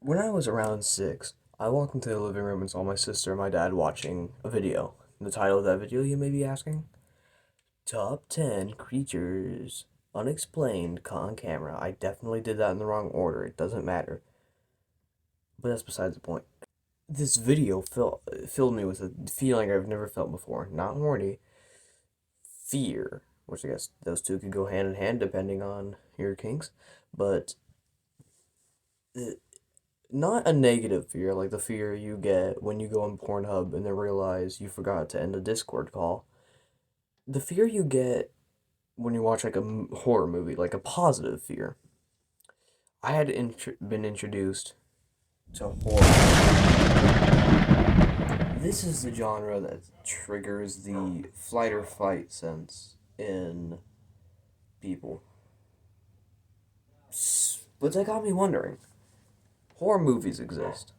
When I was around 6, I walked into the living room and saw my sister and my dad watching a video. The title of that video, you may be asking? Top 10 Creatures Unexplained Caught on Camera. I definitely did that in the wrong order. It doesn't matter. But that's besides the point. This video filled me with a feeling I've never felt before. Not horny, fear, which I guess those two could go hand in hand depending on your kinks. But not a negative fear, like the fear you get when you go on Pornhub and then realize you forgot to end a Discord call. The fear you get when you watch like a horror movie, like a positive fear. I had been introduced to horror. This is the genre that triggers the flight or fight sense in people. But that got me wondering. Horror movies exist.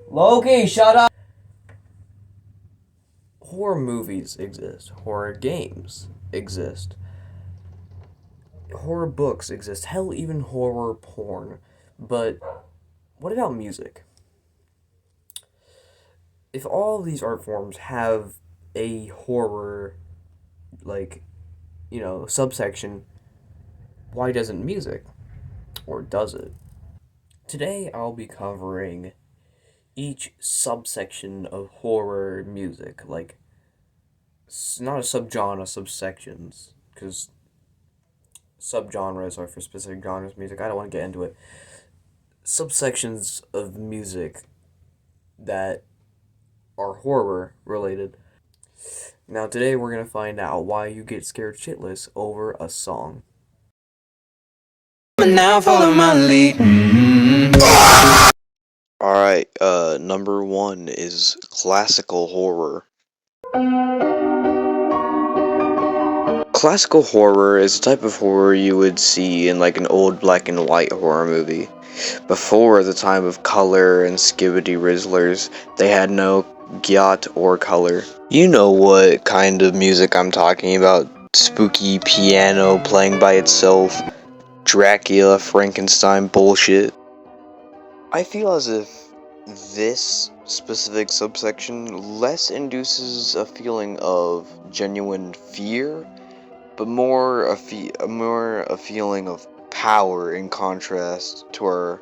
Loki, shut up! Horror movies exist. Horror games exist. Horror books exist. Hell, even horror porn. But what about music? If all of these art forms have a horror, subsection, why doesn't music? Or does it? Today I'll be covering each subsection of horror music, like, not a subgenre, subsections, because subgenres are for specific genres of music. I don't want to get into it. Subsections of music that are horror related. Now today we're going to find out why you get scared shitless over a song. Now follow my lead. Alright, number 1 is classical horror. Classical horror is a type of horror you would see in like an old black and white horror movie. Before the time of color and skibbity rizzlers, they had no gyat or color. You know what kind of music I'm talking about. Spooky piano playing by itself. Dracula, Frankenstein bullshit. I feel as if this specific subsection less induces a feeling of genuine fear, but more a feeling of power in contrast to our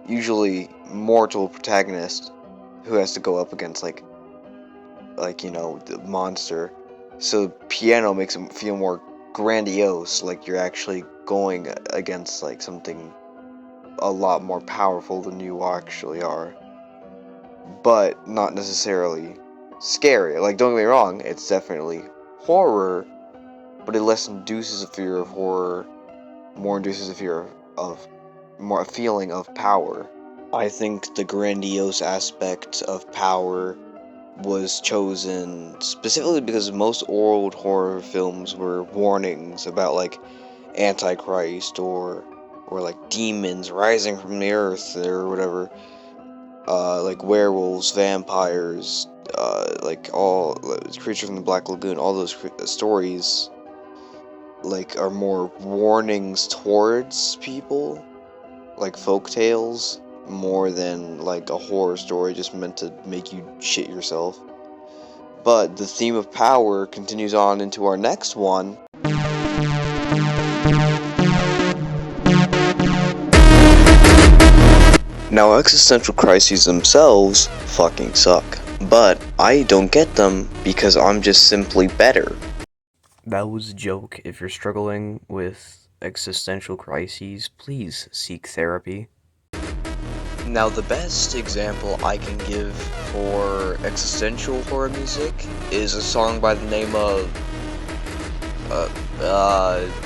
usually mortal protagonist who has to go up against the monster. So piano makes him feel more grandiose, like you're actually going against like something a lot more powerful than you actually are, but not necessarily scary. Like, don't get me wrong, it's definitely horror, but it less induces a fear of horror, more induces a feeling of power. I think the grandiose aspect of power was chosen specifically because most old horror films were warnings about like Antichrist or like demons rising from the earth or whatever, like werewolves, vampires, like all creatures from the Black Lagoon. All those stories like are more warnings towards people, like folk tales, more than like a horror story just meant to make you shit yourself. But the theme of power continues on into our next one. Now, existential crises themselves fucking suck, but I don't get them because I'm just simply better. That was a joke. If you're struggling with existential crises, please seek therapy. Now, the best example I can give for existential horror music is a song by the name of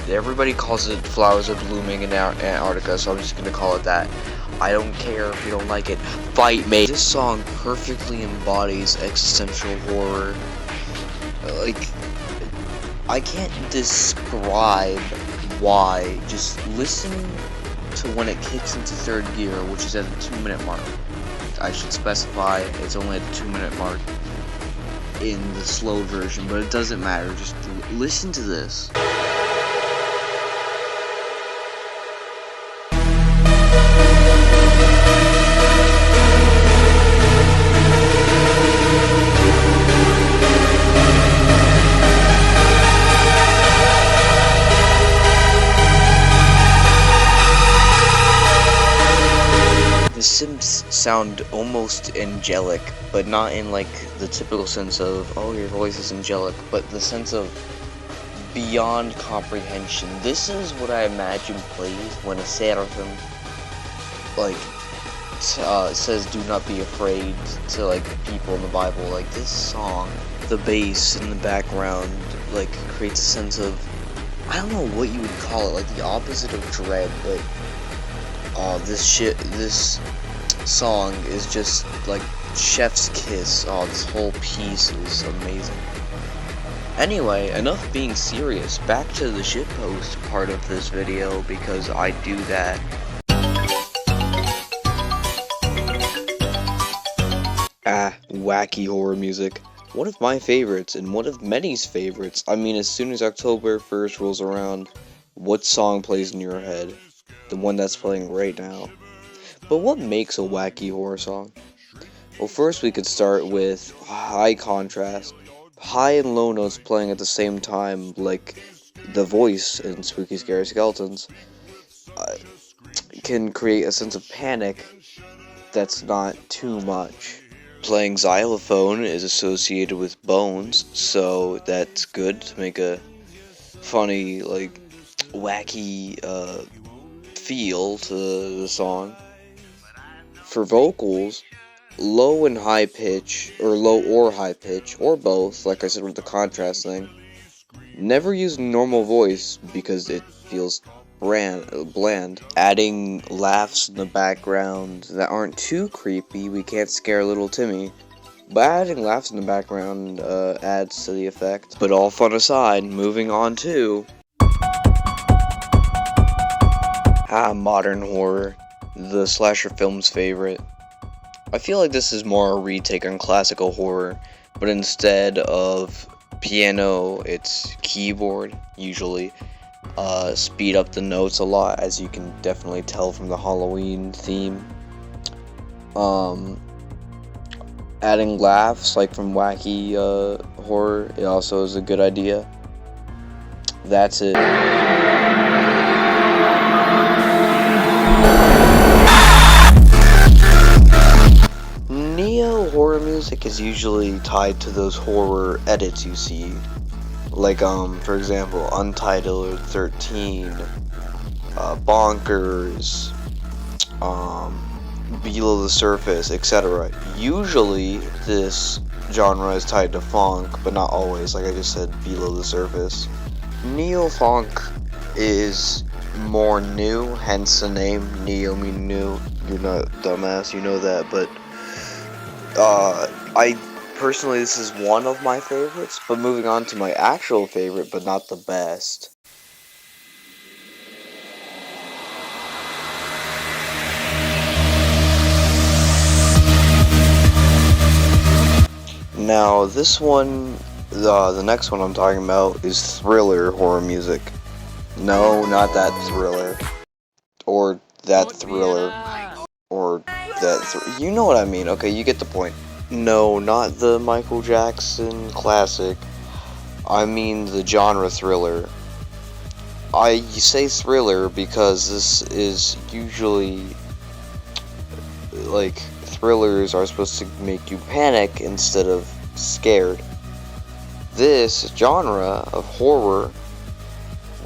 everybody calls it Flowers Are Blooming in Antarctica, so I'm just gonna call it that. I don't care if you don't like it. Fight me. This song perfectly embodies existential horror. Like, I can't describe why. Just listen to when it kicks into third gear, which is at the 2-minute mark. I should specify it's only at the 2-minute mark in the slow version, but it doesn't matter. Just listen to this. sound almost angelic, but not in like the typical sense of, oh, your voice is angelic, but the sense of beyond comprehension. This is what I imagine plays when a seraphim like says do not be afraid to like people in the Bible. Like this song, the bass in the background like creates a sense of, I don't know what you would call it, like the opposite of dread, but this song is just like chef's kiss. Oh, this whole piece is amazing. Anyway, enough being serious, back to the shitpost part of this video, because I do that. Wacky horror music. One of my favorites, and one of many's favorites. I mean, as soon as October 1st rolls around, what song plays in your head? The one that's playing right now. But what makes a wacky horror song? Well, first we could start with high contrast. High and low notes playing at the same time, like the voice in Spooky Scary Skeletons, can create a sense of panic that's not too much. Playing xylophone is associated with bones, so that's good to make a funny, like, wacky feel to the song. For vocals, low and high pitch, or low or high pitch, or both, like I said with the contrast thing. Never use normal voice because it feels bland. Adding laughs in the background that aren't too creepy, we can't scare little Timmy. But adding laughs in the background adds to the effect. But all fun aside, moving on to modern horror, the slasher film's favorite. I feel like this is more a retake on classical horror, but instead of piano, it's keyboard, usually. Speed up the notes a lot, as you can definitely tell from the Halloween theme. Adding laughs, like from wacky horror, it also is a good idea. That's it. Neo horror music is usually tied to those horror edits you see, like for example, Untitled 13, Bonkers, Below the Surface, etc. Usually this genre is tied to funk, but not always. Like I just said, Below the Surface. Neo funk is more new, hence the name. Neo mean new. You're not dumbass, you know that, but I personally, this is one of my favorites, but moving on to my actual favorite, but not the best. Now, this one, the next one I'm talking about is thriller horror music. No, not that thriller. Or that thriller. Or that you know what I mean, okay, you get the point. No, not the Michael Jackson classic. I mean the genre thriller. I say thriller because this is usually, like, thrillers are supposed to make you panic instead of scared. This genre of horror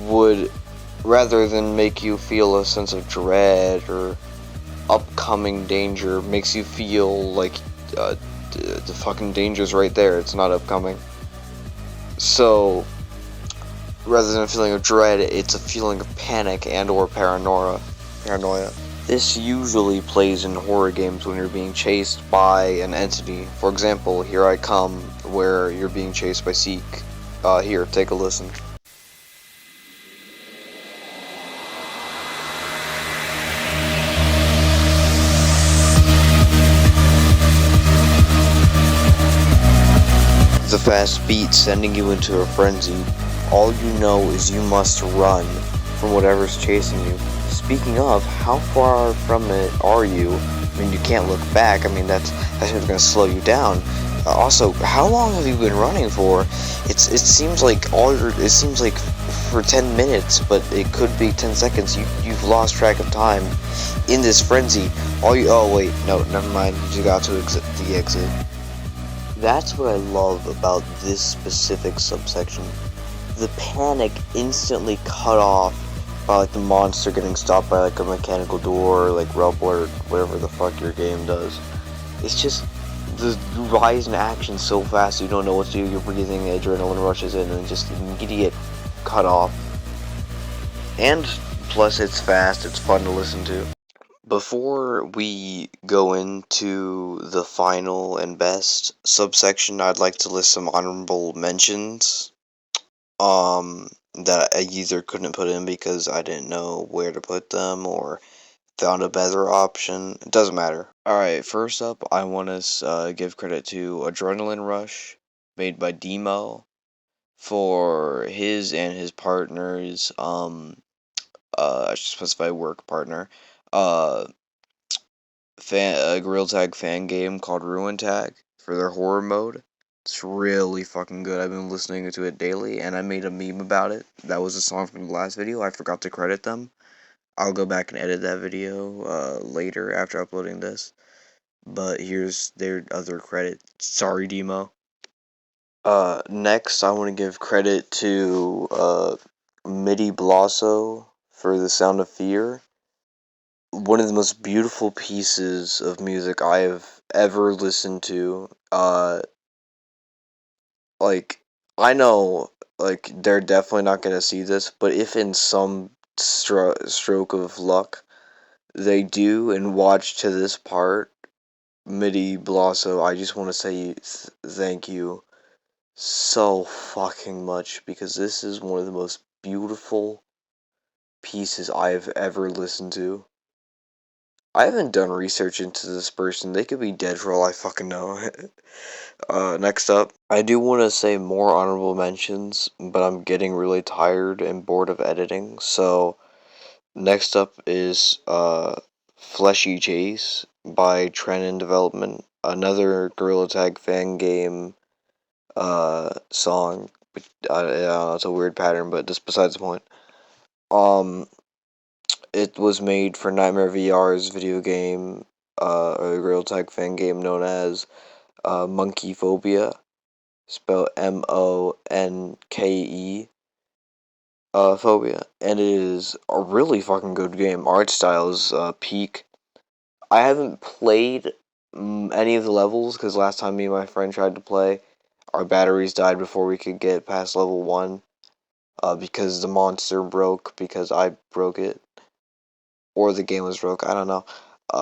would, rather than make you feel a sense of dread or upcoming danger, makes you feel like the fucking danger's right there, it's not upcoming. So rather than a feeling of dread, it's a feeling of panic and or paranoia. This usually plays in horror games when you're being chased by an entity. For example, Here I Come, where you're being chased by Seek. Here, take a listen. The fast beat sending you into a frenzy. All you know is you must run from whatever's chasing you. Speaking of, how far from it are you? I mean, you can't look back. I mean, that's just gonna slow you down. Also, how long have you been running for? It seems like for 10 minutes, but it could be 10 seconds. You've lost track of time in this frenzy. Oh wait, no, never mind. You got to exit the exit. That's what I love about this specific subsection. The panic instantly cut off by like the monster getting stopped by like a mechanical door, or like Rub or whatever the fuck your game does. It's just the rise in action so fast you don't know what to do. You're breathing, adrenaline rushes in, and just immediate cut off. And plus, it's fast. It's fun to listen to. Before we go into the final and best subsection, I'd like to list some honorable mentions. That I either couldn't put in because I didn't know where to put them or found a better option. It doesn't matter. Alright, first up, I want to give credit to Adrenaline Rush, made by Demo, for his and his partner's, I should specify work partner, Gorilla Tag fan game called Ruin Tag for their horror mode. It's really fucking good. I've been listening to it daily, and I made a meme about it. That was a song from the last video. I forgot to credit them. I'll go back and edit that video later after uploading this. But here's their other credit. Sorry, Demo. Next, I want to give credit to Midi Blosso for The Sound of Fear. One of the most beautiful pieces of music I have ever listened to. Like, I know, like, they're definitely not gonna see this, but if in some stroke of luck they do and watch to this part, Midi Blosso, I just want to say thank you so fucking much, because this is one of the most beautiful pieces I've ever listened to. I haven't done research into this person. They could be dead for all I fucking know. Next up, I do want to say more honorable mentions, but I'm getting really tired and bored of editing. So, next up is Fleshy Chase by Trenin Development, another Gorilla Tag fan game song. It's a weird pattern, but just besides the point. It was made for Nightmare VR's video game, a Gorilla Tag fan game known as Monkey Phobia, spelled Monke, Phobia, and it is a really fucking good game. Art style is peak. I haven't played any of the levels because last time me and my friend tried to play, our batteries died before we could get past level 1, because the monster broke because I broke it. Or the game was broke, I don't know.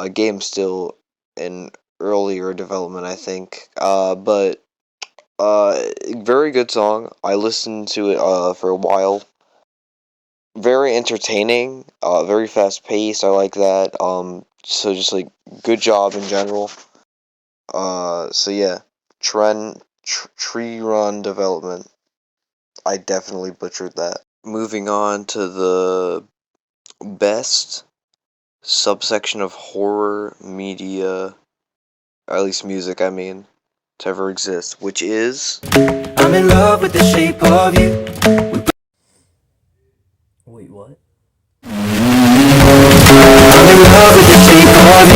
Game's still in earlier development, I think. But very good song. I listened to it for a while. Very entertaining, very fast paced. I like that. So just like good job in general. So yeah, Tree Run Development. I definitely butchered that. Moving on to the best subsection of horror media, or at least music, I mean, to ever exist, which is I'm in love with the shape of you. Wait, what? I'm in love with the shape of you.